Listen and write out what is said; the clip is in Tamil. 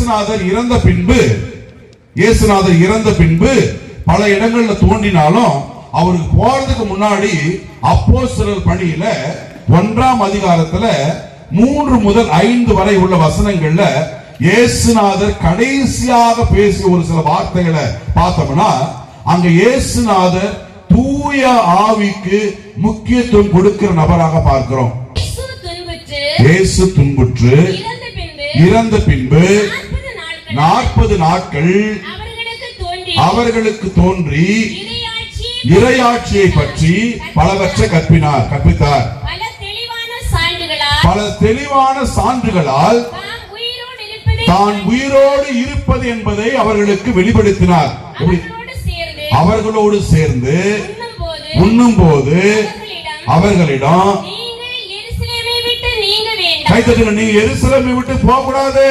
இயேசுநாதர் இறந்த பின்பு பல இடங்கள்ல தோன்றினாலும் அவருக்கு போறதுக்கு முன்னாடி அப்போஸ்தலர் பணியில 1ஆம் அதிகாரத்துல 3 முதல் 5 வரை உள்ள வசனங்கள்ல இயேசுநாதர் கடைசியாக பேசிய ஒரு சில வார்த்தைகளை பார்த்தோம்னா, அங்க இயேசுநாதர் தூய ஆவிக்கு முக்கியத்துவம் கொடுக்கிற நபராக பார்க்கிறோம். இயேசு துன்புற்று இறந்த பின்பு 40 நாட்கள் அவர்களுக்கு தோன்றி இறையாட்சியை பற்றி பலவற்றை கற்பித்தார். பல தெளிவான சான்றுகளால் தான் உயிரோடு இருப்பது என்பதை அவர்களுக்கு வெளிப்படுத்தினார். அவர்களோடு சேர்ந்து உண்ணும்போது அவர்களிடம் கைத்தட்டுங்க, நீங்க எருசலேமை விட்டு போக கூடாது.